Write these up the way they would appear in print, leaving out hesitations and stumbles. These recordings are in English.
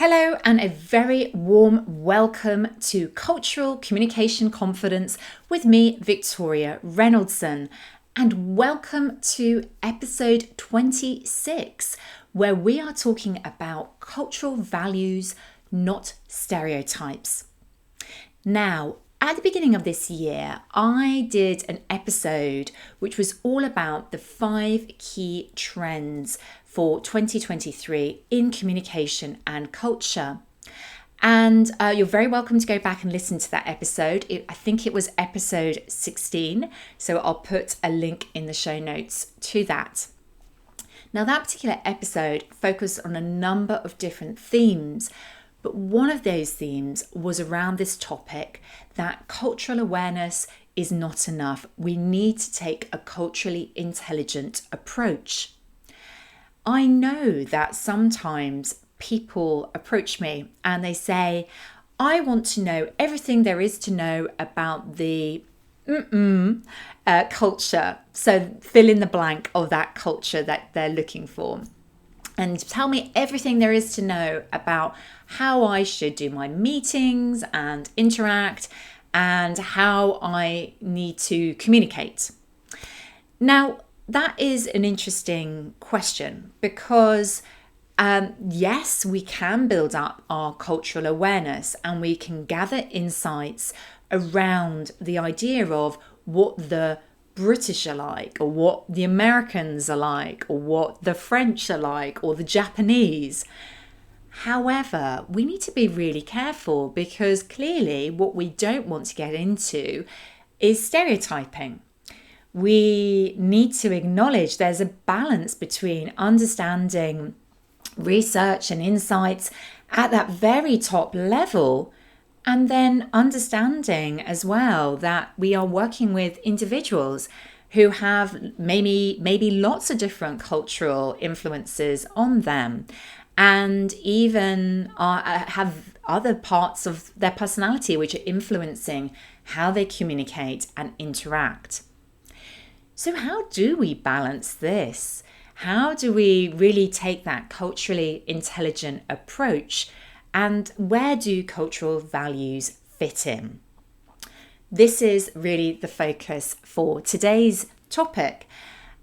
Hello, and a very warm welcome to Cultural Communication Confidence with me, Victoria Reynoldson. And welcome to episode 26, where we are talking about cultural values, not stereotypes. Now, at the beginning of this year, I did an episode which was all about the 5 key trends for 2023 in communication and culture. And you're very welcome to go back and listen to that episode. I think it was episode 16, so I'll put a link in the show notes to that. Now, that particular episode focused on a number of different themes, but one of those themes was around this topic that cultural awareness is not enough. We need to take a culturally intelligent approach. I know that sometimes people approach me and they say, I want to know everything there is to know about the culture. So fill in the blank of that culture that they're looking for. And tell me everything there is to know about how I should do my meetings and interact and how I need to communicate. Now, that is an interesting question because yes, we can build up our cultural awareness and we can gather insights around the idea of what the British are like, or what the Americans are like, or what the French are like, or the Japanese. However, we need to be really careful because clearly what we don't want to get into is stereotyping. We need to acknowledge there's a balance between understanding research and insights at that very top level, and then understanding as well that we are working with individuals who have maybe lots of different cultural influences on them, and even have other parts of their personality which are influencing how they communicate and interact. So how do we balance this? How do we really take that culturally intelligent approach? And where do cultural values fit in? This is really the focus for today's topic.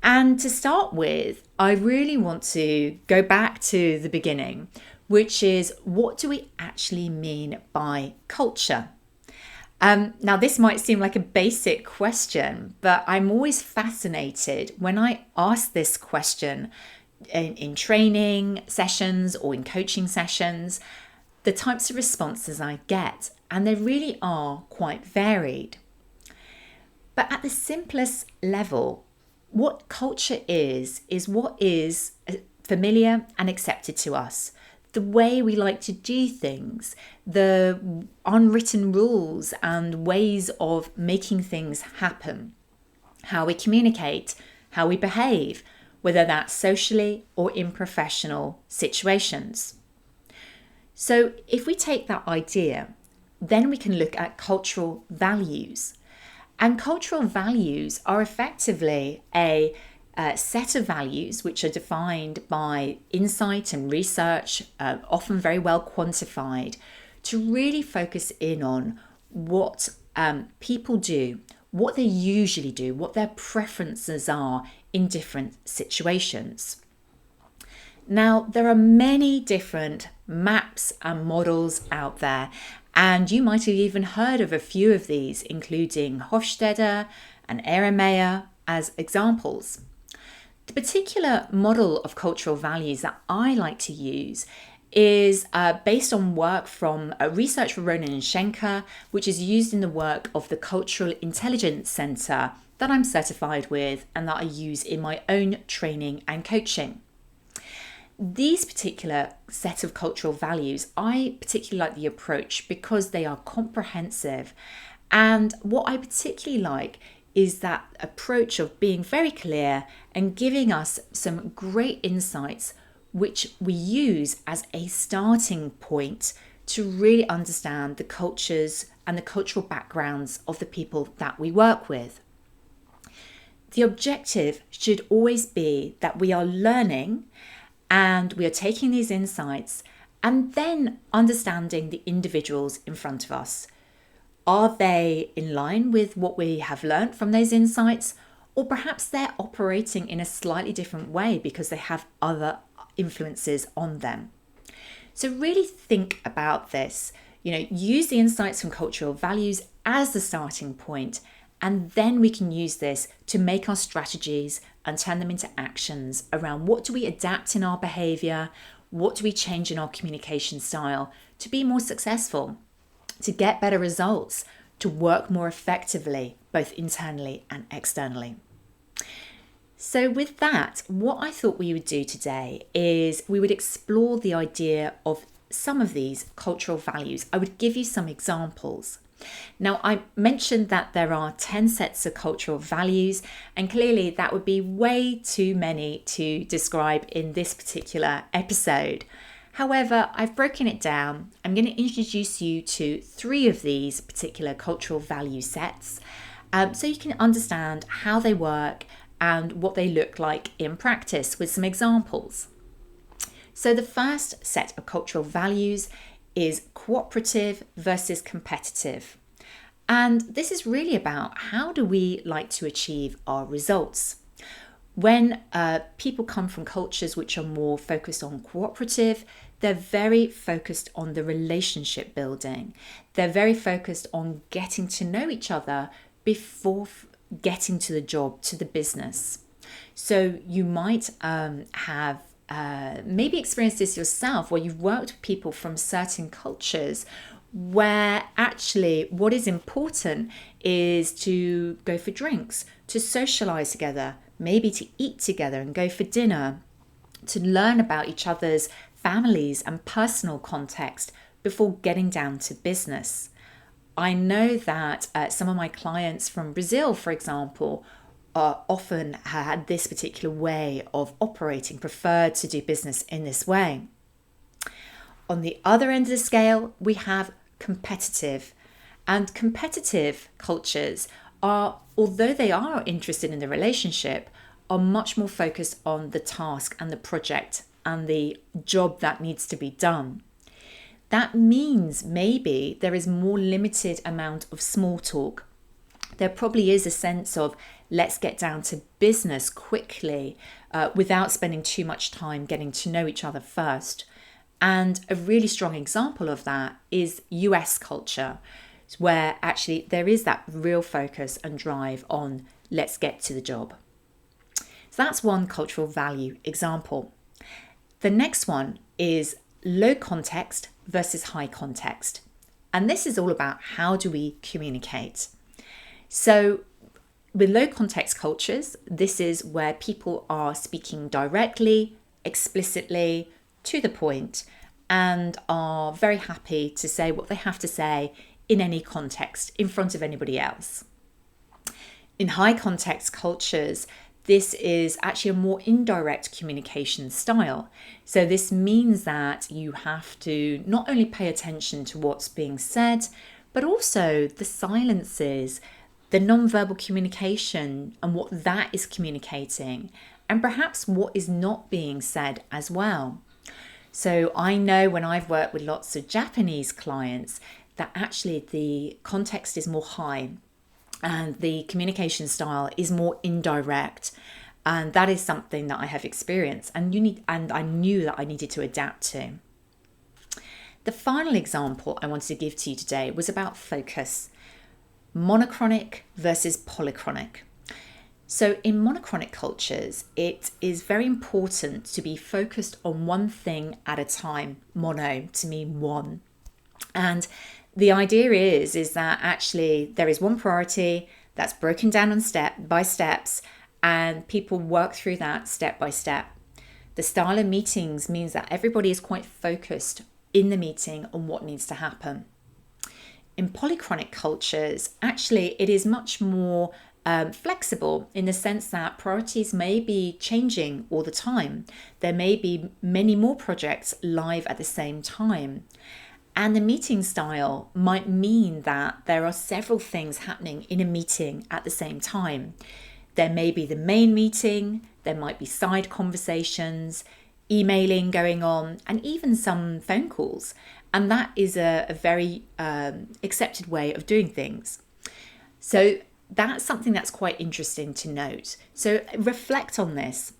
And to start with, I really want to go back to the beginning, which is, what do we actually mean by culture? Now, this might seem like a basic question, but I'm always fascinated when I ask this question in training sessions or in coaching sessions, the types of responses I get, and they really are quite varied. But at the simplest level, what culture is what is familiar and accepted to us. The way we like to do things, the unwritten rules and ways of making things happen, how we communicate, how we behave, whether that's socially or in professional situations. So if we take that idea, then we can look at cultural values. And cultural values are effectively a set of values which are defined by insight and research, often very well quantified, to really focus in on what people do, what they usually do, what their preferences are in different situations. Now, there are many different maps and models out there, and you might have even heard of a few of these, including Hofstede and Ehrenmeier as examples. The particular model of cultural values that I like to use is based on work from research from Ronan and Schenker, which is used in the work of the Cultural Intelligence Centre that I'm certified with and that I use in my own training and coaching. These particular set of cultural values, I particularly like the approach because they are comprehensive. And what I particularly like is that approach of being very clear and giving us some great insights, which we use as a starting point to really understand the cultures and the cultural backgrounds of the people that we work with. The objective should always be that we are learning and we are taking these insights And then understanding the individuals in front of us. Are they in line with what we have learned from those insights? Or perhaps they're operating in a slightly different way because they have other influences on them. So really think about this. Use the insights from cultural values as the starting point, and then we can use this to make our strategies and turn them into actions around what do we adapt in our behavior, what do we change in our communication style to be more successful, to get better results, to work more effectively, both internally and externally. So with that, what I thought we would do today is we would explore the idea of some of these cultural values. I would give you some examples. Now, I mentioned that there are 10 sets of cultural values, and clearly that would be way too many to describe in this particular episode. However, I've broken it down. I'm going to introduce you to 3 of these particular cultural value sets so you can understand how they work and what they look like in practice with some examples. So the first set of cultural values is cooperative versus competitive. And this is really about how do we like to achieve our results. When people come from cultures which are more focused on cooperative, they're very focused on the relationship building. They're very focused on getting to know each other before getting to the job, to the business. So you might have maybe experienced this yourself, where you've worked with people from certain cultures where actually what is important is to go for drinks, to socialize together, maybe to eat together and go for dinner, to learn about each other's families and personal context before getting down to business. I know that some of my clients from Brazil, for example, often had this particular way of operating, preferred to do business in this way. On the other end of the scale, we have competitive. And competitive cultures are, although they are interested in the relationship, are much more focused on the task and the project and the job that needs to be done. That means maybe there is more limited amount of small talk. There probably is a sense of let's get down to business quickly without spending too much time getting to know each other first. And a really strong example of that is US culture, where actually there is that real focus and drive on let's get to the job. So that's one cultural value example. The next one is low context versus high context. And this is all about how do we communicate. So with low context cultures, this is where people are speaking directly, explicitly, to the point, and are very happy to say what they have to say in any context in front of anybody else. In high context cultures, this is actually a more indirect communication style. So this means that you have to not only pay attention to what's being said, but also the silences, the non-verbal communication and what that is communicating, and perhaps what is not being said as well. So I know when I've worked with lots of Japanese clients that actually the context is more high and the communication style is more indirect. And that is something that I have experienced and I knew that I needed to adapt to. The final example I wanted to give to you today was about focus. Monochronic versus polychronic. So in monochronic cultures, it is very important to be focused on one thing at a time. Mono to mean one. And the idea is that actually there is one priority that's broken down on step by steps, and people work through that step by step. The style of meetings means that everybody is quite focused in the meeting on what needs to happen. In polychronic cultures, actually it is much more flexible in the sense that priorities may be changing all the time. There may be many more projects live at the same time. And the meeting style might mean that there are several things happening in a meeting at the same time. There may be the main meeting, there might be side conversations. emailing going on, and even some phone calls. And that is a very accepted way of doing things. So that's something that's quite interesting to note. So reflect on this.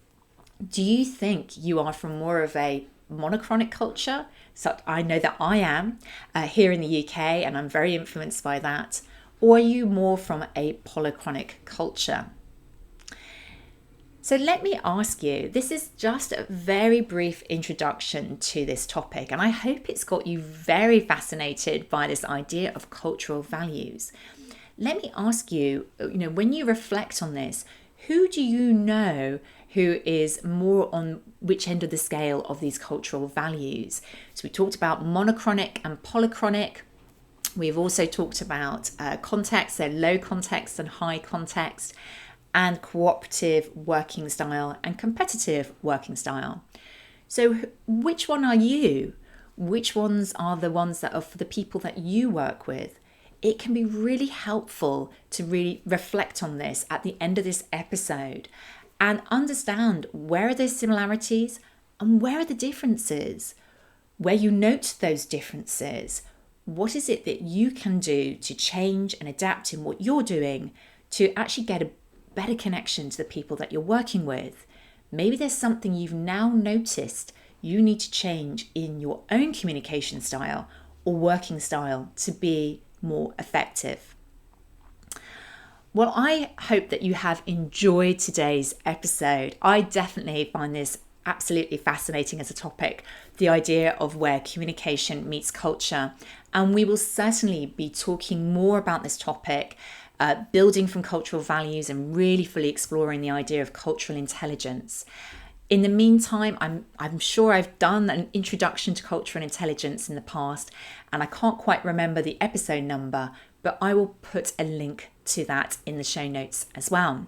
Do you think you are from more of a monochronic culture? So I know that I am here in the UK, and I'm very influenced by that. Or are you more from a polychronic culture? So let me ask you, this is just a very brief introduction to this topic, and I hope it's got you very fascinated by this idea of cultural values. Let me ask you, when you reflect on this, who do you know who is more on which end of the scale of these cultural values? So we talked about monochronic and polychronic. We've also talked about context, so low context and high context, and cooperative working style and competitive working style. So which one are you? Which ones are the ones that are for the people that you work with? It can be really helpful to really reflect on this at the end of this episode and understand where are those similarities and where are the differences. Where you note those differences, what is it that you can do to change and adapt in what you're doing to actually get a better connection to the people that you're working with? Maybe there's something you've now noticed you need to change in your own communication style or working style to be more effective. Well, I hope that you have enjoyed today's episode. I definitely find this absolutely fascinating as a topic, the idea of where communication meets culture. And we will certainly be talking more about this topic, building from cultural values and really fully exploring the idea of cultural intelligence. In the meantime, I'm sure I've done an introduction to cultural intelligence in the past, and I can't quite remember the episode number, but I will put a link to that in the show notes as well.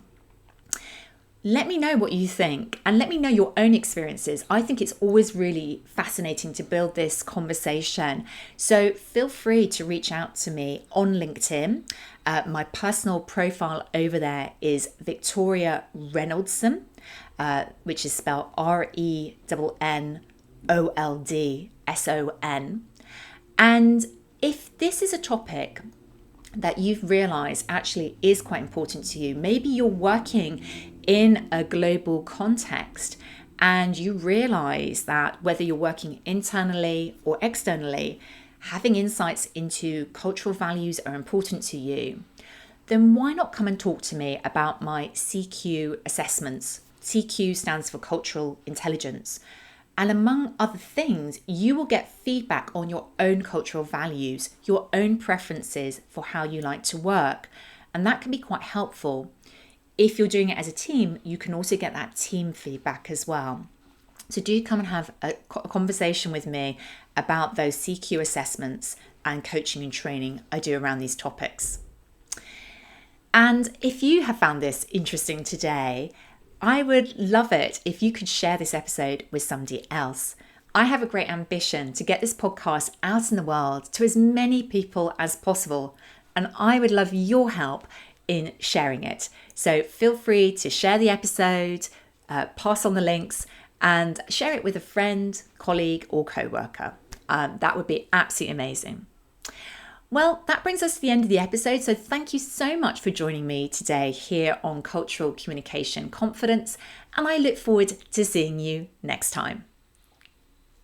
Let me know what you think and let me know your own experiences. I think it's always really fascinating to build this conversation. So feel free to reach out to me on LinkedIn. My personal profile over there is Victoria Reynoldson, which is spelled RENNOLDSON. And if this is a topic that you've realized actually is quite important to you, maybe you're working in a global context and you realize that whether you're working internally or externally, having insights into cultural values are important to you, then why not come and talk to me about my CQ assessments? CQ stands for Cultural Intelligence. And among other things, you will get feedback on your own cultural values, your own preferences for how you like to work. And that can be quite helpful. If you're doing it as a team, you can also get that team feedback as well. So do come and have a conversation with me about those CQ assessments and coaching and training I do around these topics. And if you have found this interesting today, I would love it if you could share this episode with somebody else. I have a great ambition to get this podcast out in the world to as many people as possible, and I would love your help in sharing it. So feel free to share the episode, pass on the links, and share it with a friend, colleague, or co-worker. That would be absolutely amazing. Well, that brings us to the end of the episode. So thank you so much for joining me today here on Cultural Communication Confidence. And I look forward to seeing you next time.